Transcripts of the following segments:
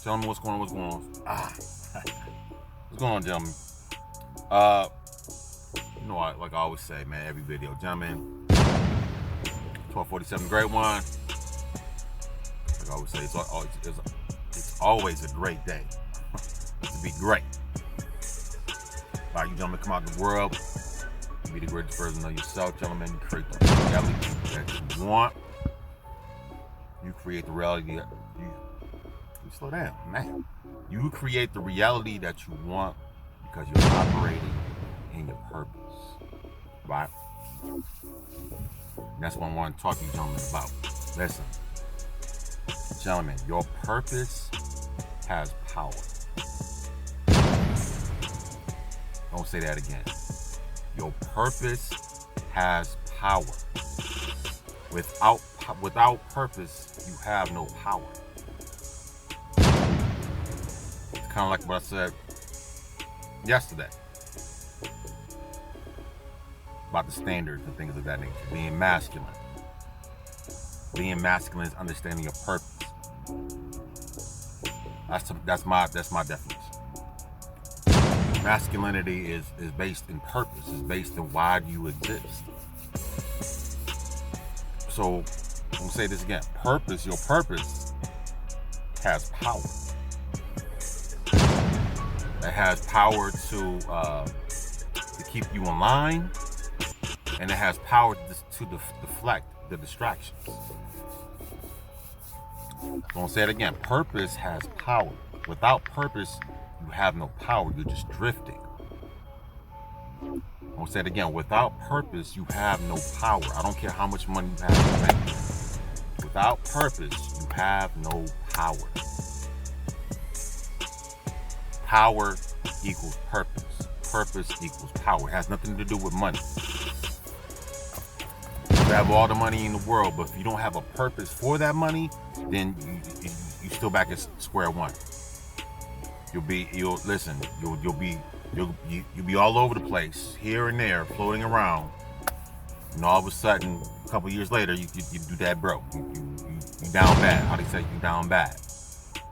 Gentlemen, what's going on? What's going on, gentlemen? Uh, like I always say, man, every video, gentlemen, 1247, great one. Like I always say, it's always a great day to be great. Like you gentlemen come out in the world, be the greatest version of yourself, gentlemen. You create the reality that you want. You create the reality that you slow down, man. You create the reality that you want because you're operating in your purpose, right? And that's what I want to talk to you gentlemen about. Listen, gentlemen, your purpose has power. Don't say that again. Your purpose has power. Without purpose, you have no power. It's kind of like what I said yesterday about the standards and things of that nature. Being masculine. Being masculine is understanding your purpose. That's my definition. Masculinity is based in purpose. Is based in why do you exist. So I'm gonna say this again. Your purpose has power. It has power to keep you in line, and it has power to deflect the distractions. I'm gonna say it again. Purpose has power. Without purpose, you have no power. You're just drifting. I'm gonna say it again. Without purpose, you have no power. I don't care how much money you have in the bank. Without purpose, you have no power. Power equals purpose. Purpose equals power. It has nothing to do with money. You have all the money in the world, but if you don't have a purpose for that money, then you still back at square one. You'll be all over the place, here and there, floating around, and all of a sudden, a couple years later, you do that broke. You down bad. How they say you down bad.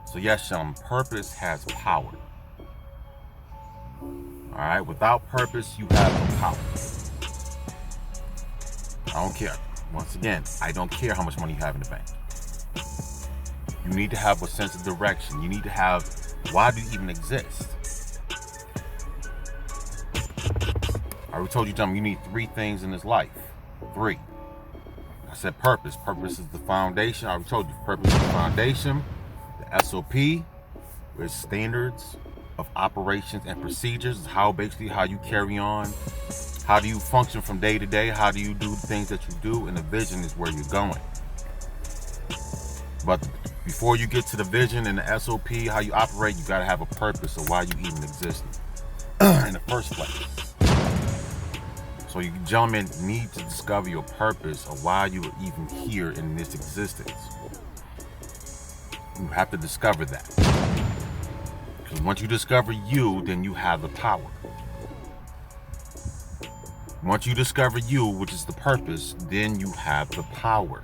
So yes, gentlemen, purpose has power. All right, without purpose, you have no power. I don't care. Once again, I don't care how much money you have in the bank. You need to have a sense of direction. You need to have, why do you even exist? I already told you, gentlemen, you need 3 things in this life. 3. I said purpose. Purpose is the foundation. I already told you, purpose is the foundation. The SOP, with standards of operations and procedures, is how you carry on. How do you function from day to day? How do you do the things that you do? And the vision is where you're going. But before you get to the vision and the SOP, how you operate, you got to have a purpose of why you even exist in the first place. So you gentlemen need to discover your purpose of why you are even here in this existence. You have to discover that. Because once you discover you, then you have the power. Once you discover you, which is the purpose, then you have the power.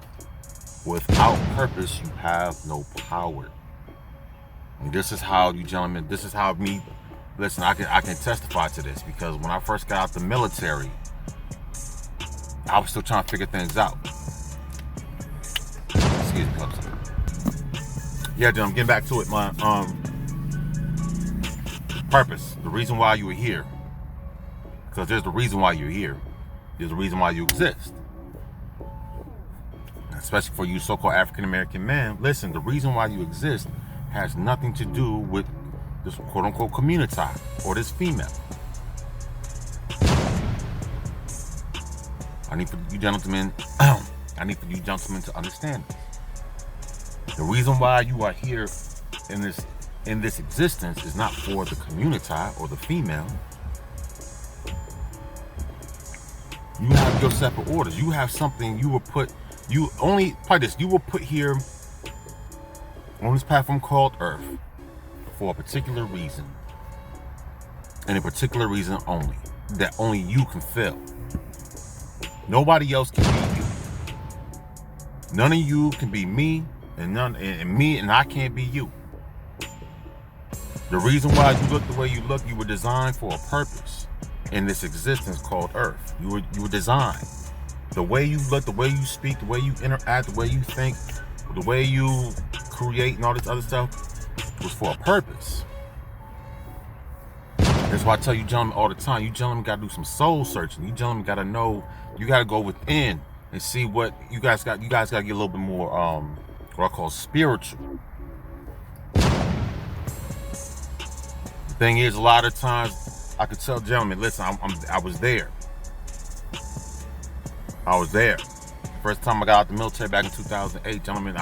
Without purpose, you have no power. And this is how you gentlemen, listen, I can testify to this, because when I first got out the military, I was still trying to figure things out. Excuse me, yeah, I'm getting back to it. My purpose, the reason why you are here. Because there's the reason why you're here. There's the reason why you exist. Especially for you so-called African-American men, listen, the reason why you exist has nothing to do with this quote-unquote community or this female. I need for you gentlemen to understand this. The reason why you are here in this existence is not for the community or the female. You have your separate orders. You have something you were put. You were put here on this platform called Earth for a particular reason, and a particular reason only, that only you can fill. Nobody else can be you. None of you can be me, and me and I can't be you. The reason why you look the way you look, you were designed for a purpose in this existence called Earth. You were designed. The way you look, the way you speak, the way you interact, the way you think, the way you create and all this other stuff was for a purpose. That's why I tell you gentlemen all the time, you gentlemen gotta do some soul searching. You gentlemen gotta know, you gotta go within and see what you guys gotta get a little bit more what I call spiritual. The thing is, a lot of times I could tell gentlemen, listen, I was there. I was there. First time I got out the military back in 2008, gentlemen,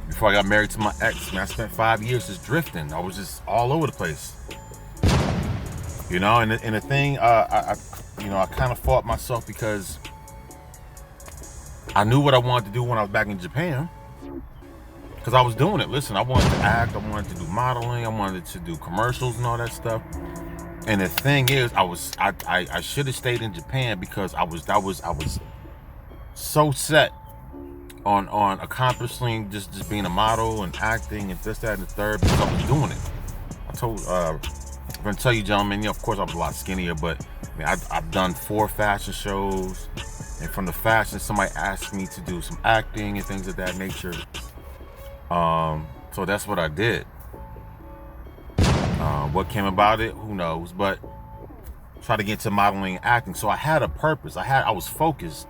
before I got married to my ex, man, I spent 5 years just drifting. I was just all over the place. You know, and the thing, I kind of fought myself because I knew what I wanted to do when I was back in Japan. Because I was doing it. Listen, I wanted to act, I wanted to do modeling, I wanted to do commercials and all that stuff. And the thing is, I should have stayed in Japan because I was so set on accomplishing just being a model and acting and this, that, and the third, because I was doing it. I'm gonna tell you, gentlemen, of course I was a lot skinnier, but I mean, I've done 4 fashion shows, and from the fashion, somebody asked me to do some acting and things of that nature. So that's what I did. What came about it, who knows? But try to get to modeling and acting. So I had a purpose. I was focused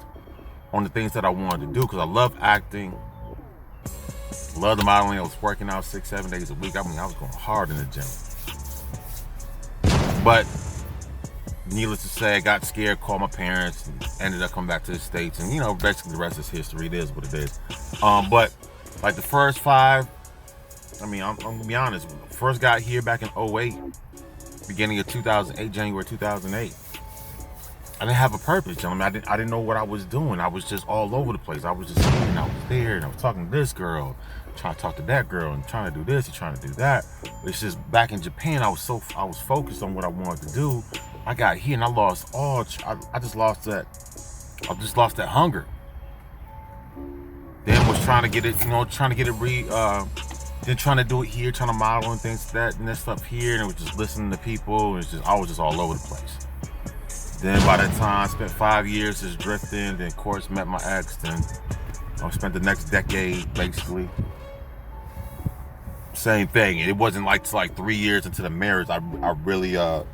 on the things that I wanted to do because I love acting, love the modeling. I was working out 6-7 days a week. I mean, I was going hard in the gym. But needless to say, I got scared, called my parents, and ended up coming back to the States. And, you know, basically the rest is history. It is what it is. But like the first 5, I mean, I'm going to be honest. When I first got here back in 2008, beginning of 2008, January 2008, I didn't have a purpose, gentlemen. I didn't know what I was doing. I was just all over the place. I was just here and I was there and I was talking to this girl, trying to talk to that girl, and trying to do this and trying to do that. It's just back in Japan, I was focused on what I wanted to do. I got here and I lost I just lost that hunger. Then was trying to get it, then trying to do it here, trying to model and things and this stuff here, and it was just listening to people. I was just all over the place. Then by that time, I spent 5 years just drifting. Then of course met my ex. Then I spent the next decade basically same thing. And it wasn't like 3 years into the marriage, I really kind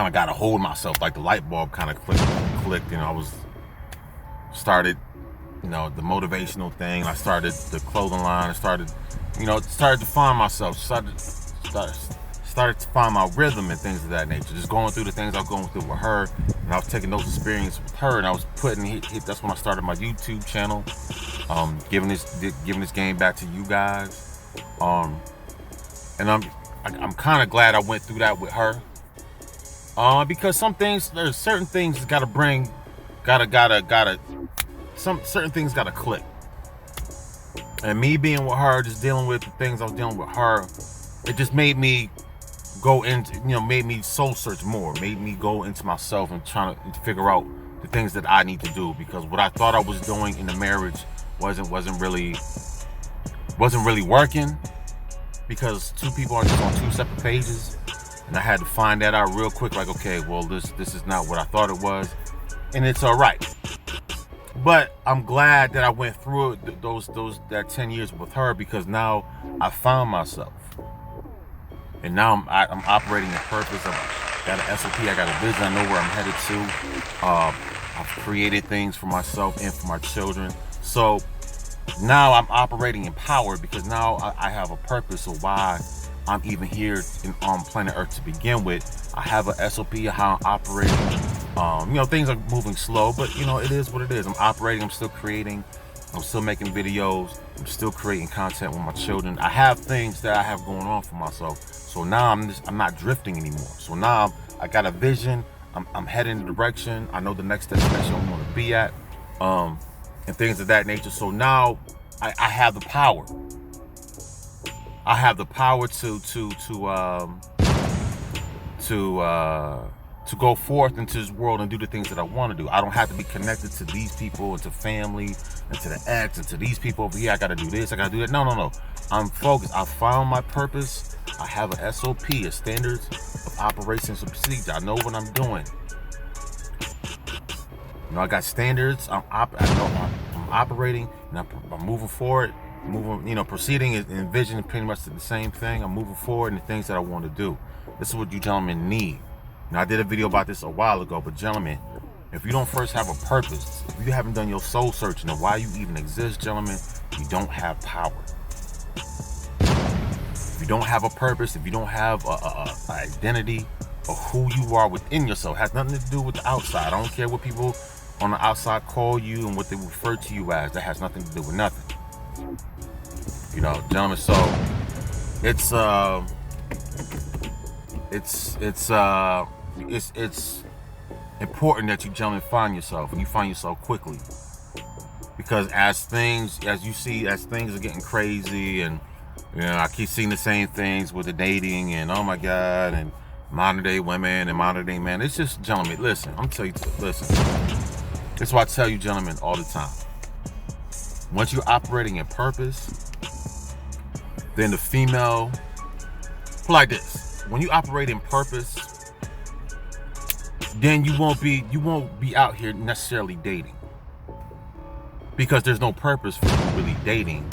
of got a hold of myself. Like the light bulb kind of clicked. I started, the motivational thing. I started the clothing line. I started to find myself. Started to find my rhythm and things of that nature. Just going through the things I was going through with her, and I was taking those experiences with her, and I was putting. That's when I started my YouTube channel, giving this game back to you guys, and I'm kind of glad I went through that with her, because there's certain things certain things gotta click, and me being with her, just dealing with the things I was dealing with her, it just made me go into, made me soul search more, made me go into myself and trying to figure out the things that I need to do, because what I thought I was doing in the marriage wasn't really working, because 2 people are just on 2 separate pages, and I had to find that out real quick. Like, okay, well, this is not what I thought it was, and it's all right. But I'm glad that I went through that 10 years with her, because now I found myself. And now I'm operating a purpose. I've got an SOP, I got a vision, I know where I'm headed to. I've created things for myself and for my children. So now I'm operating in power, because now I have a purpose of why I'm even here on planet Earth to begin with. I have a SOP of how I'm operating. Things are moving slow, but it is what it is. I'm operating, I'm still creating, I'm still making videos, I'm still creating content with my children. I have things that I have going on for myself. So now I'm not drifting anymore. So now I got a vision. I'm heading in the direction. I know the next destination I want to be at, and things of that nature. So now I have the power. I have the power to go forth into this world and do the things that I want to do. I don't have to be connected to these people and to family and to the ex and to these people over here. I got to do this, I got to do that. No. I'm focused. I found my purpose. I have a SOP, a standards of operations and procedure. I know what I'm doing. You know, I got standards. I know I'm operating, and I'm moving forward. Proceeding and vision are pretty much the same thing. I'm moving forward in the things that I want to do. This is what you gentlemen need. Now, I did a video about this a while ago, but gentlemen, if you don't first have a purpose, if you haven't done your soul searching of why you even exist, gentlemen, you don't have power. If you don't have a purpose, if you don't have a identity of who you are within yourself, it has nothing to do with the outside. I don't care what people on the outside call you and what they refer to you as. That has nothing to do with nothing. You know, gentlemen, so it's important that you gentlemen find yourself, and you find yourself quickly, because as things are getting crazy, and you know, I keep seeing the same things with the dating and oh my God, and modern day women and modern day men. It's just, gentlemen, listen, I'm telling you, listen. That's why I tell you, gentlemen, all the time. Once you're operating in purpose, then the female, like this. When you operate in purpose, then you won't be out here necessarily dating, because there's no purpose for you really dating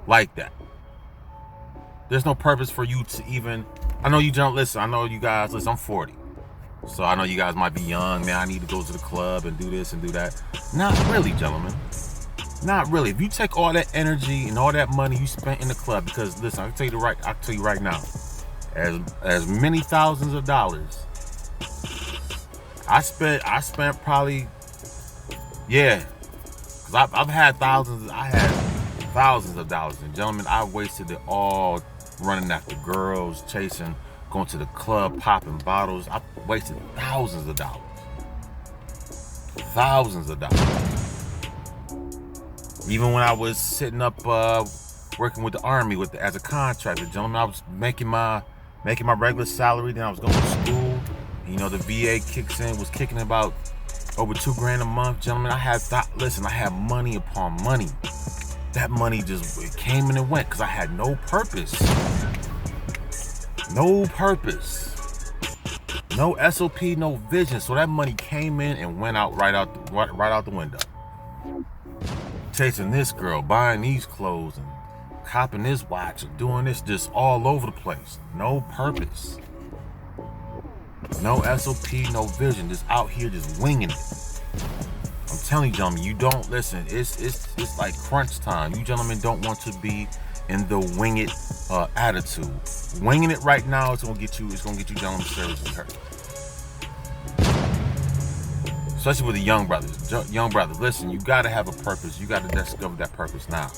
like that. There's no purpose for you to even. I know you don't listen. I know you guys listen. I'm 40, so I know you guys might be young. Man, I need to go to the club and do this and do that. Not really, gentlemen. Not really. If you take all that energy and all that money you spent in the club, because listen, I'll tell you right now, as many thousands of dollars I spent probably, yeah, because I've had thousands. I had thousands of dollars, and gentlemen, I wasted it all running after girls, chasing, going to the club, popping bottles. I wasted thousands of dollars. Thousands of dollars. Even when I was sitting up working with the Army as a contractor, gentlemen, I was making my regular salary. Then I was going to school. You know, the VA was kicking about over $2,000 a month, gentlemen. I had money upon money. That money it came and it went, because I had no purpose. No purpose. No SOP, no vision. So that money came in and went out right out the window. Chasing this girl, buying these clothes, and copping this watch, and doing this just all over the place. No purpose. No SOP, no vision. Just out here just winging it. I'm telling you, gentlemen, you don't listen. It's like crunch time. You gentlemen don't want to be in the wing it attitude. Winging it right now is gonna get you gentlemen seriously hurt. Especially with the young brothers. Young brothers, listen, you gotta have a purpose. You gotta discover that purpose now.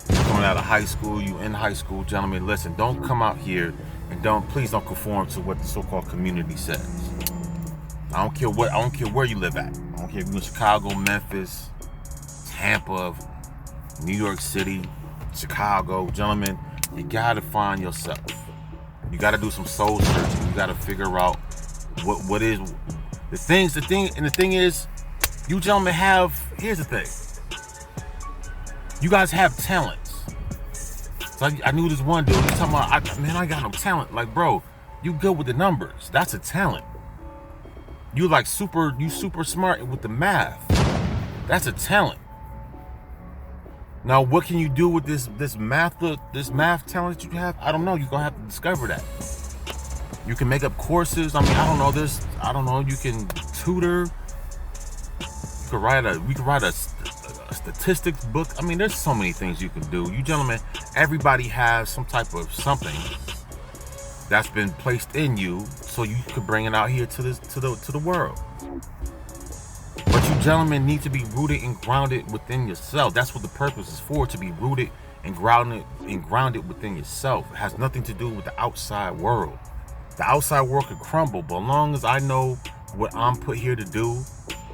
You're coming out of high school, you in high school, gentlemen, listen, don't come out here and please don't conform to what the so-called community says. I don't care where you live at. I don't care if you're in Chicago, Memphis, Tampa, New York City, Chicago, gentlemen, you gotta find yourself. You gotta do some soul searching. You gotta figure out what is the thing is, you gentlemen here's the thing. You guys have talents. So I knew this one dude, he's talking about, I got no talent. Like, bro, you good with the numbers. That's a talent. You super smart with the math. That's a talent. Now, what can you do with this math talent that you have? I don't know. You're gonna have to discover that. You can make up courses. I mean, I don't know. You can tutor. We could write a statistics book. I mean, there's so many things you can do. You gentlemen, everybody has some type of something that's been placed in you, so you could bring it out here to the world. But you gentlemen need to be rooted and grounded within yourself. That's what the purpose is for, to be rooted and grounded within yourself. It has nothing to do with the outside world. The outside world could crumble, but as long as I know what I'm put here to do,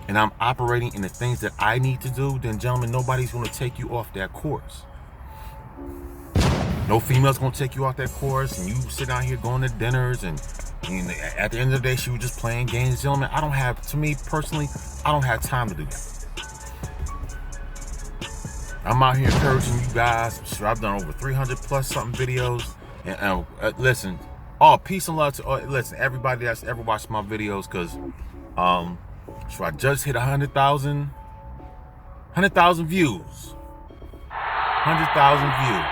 and I'm operating in the things that I need to do, then gentlemen, nobody's going to take you off that course. No female's going to take you off that course, and you sit out here going to dinners, and at the end of the day, she was just playing games. Gentlemen, to me personally, I don't have time to do that. I'm out here encouraging you guys. I'm sure I've done over 300 plus something videos. And listen, peace and love to listen, everybody that's ever watched my videos, because so I just hit 100,000 views. 100,000 views.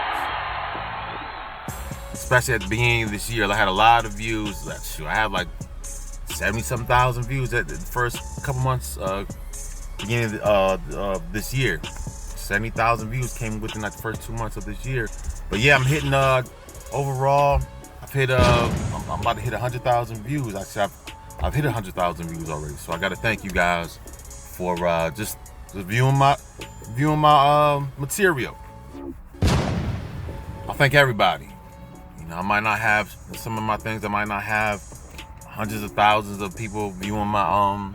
Especially at the beginning of this year, I had a lot of views. I had like 70-something thousand views at the first couple months, beginning of this year. 70,000 views came within like the first 2 months of this year. But yeah, I'm hitting overall. I've hit I'm about to hit 100,000 views. Actually, I've hit 100,000 views already. So I got to thank you guys for just viewing my material. I thank everybody. You know, I might not have some of my things. I might not have hundreds of thousands of people viewing my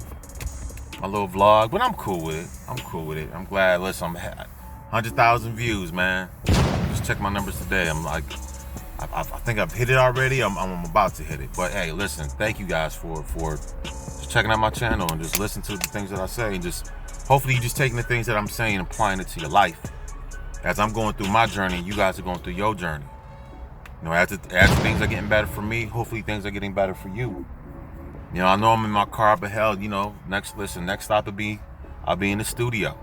my little vlog, but I'm cool with it. I'm glad. Listen, I'm 100,000 views, man. Just check my numbers today. I'm like, I think I've hit it already. I'm about to hit it. But hey, listen, thank you guys for just checking out my channel and just listen to the things that I say, and just hopefully you just taking the things that I'm saying and applying it to your life. As I'm going through my journey, you guys are going through your journey. You know, as things are getting better for me, hopefully things are getting better for you. You know, I know I'm in my car, but hell, you know, next stop I'll be in the studio.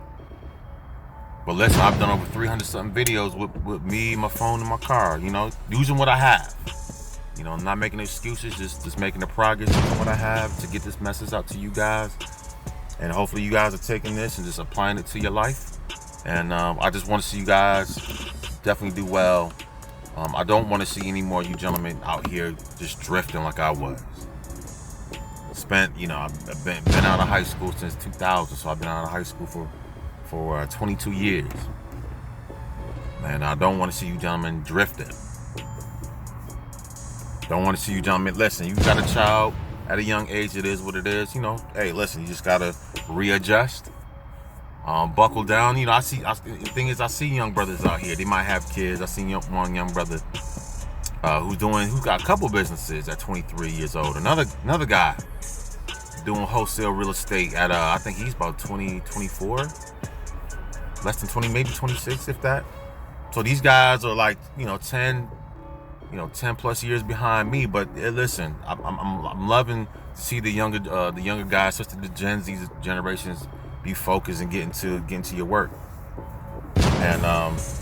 But listen, I've done over 300 something videos with me, my phone, and my car. You know, using what I have. You know, not making excuses, just making the progress, using what I have to get this message out to you guys. And hopefully you guys are taking this and just applying it to your life. And I just want to see you guys definitely do well. I don't want to see any more of you gentlemen out here just drifting like I was. You know, I've been out of high school since 2000, so I've been out of high school for 22 years. Man, I don't want to see you gentlemen drifting. Don't want to see you gentlemen. Listen, you got a child at a young age. It is what it is. You know, hey, listen, you just gotta readjust. Buckle down. You know, the thing is, I see young brothers out here. They might have kids. I seen one young brother who's got a couple businesses at 23 years old. Another guy doing wholesale real estate at I think he's about 24, less than 20, maybe 26, if that. So these guys are like, 10 plus years behind me. But listen, I'm loving to see the younger guys, especially the Gen Z generations, be focused and get into your work. And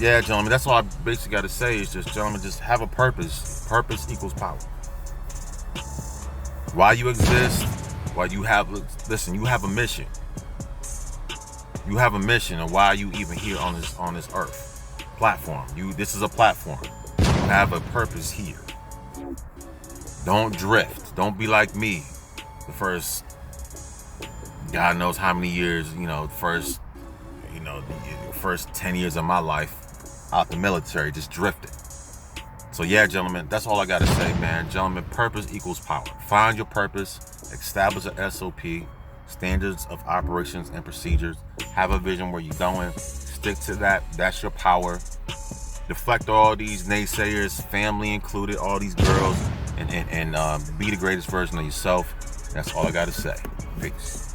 yeah, gentlemen, that's all I basically got to say is just have a purpose. Purpose equals power. Why you exist, you have a mission. You have a mission, and why are you even here on this earth platform? This is a platform. You have a purpose here. Don't drift. Don't be like me. The first, God knows how many years, the first 10 years of my life out the military, just drifted. So yeah, gentlemen, that's all I got to say, man. Gentlemen, purpose equals power. Find your purpose, establish an SOP, standards of operations and procedures. Have a vision where you're going. Stick to that. That's your power. Deflect all these naysayers, family included, all these girls, and be the greatest version of yourself. That's all I got to say. Peace.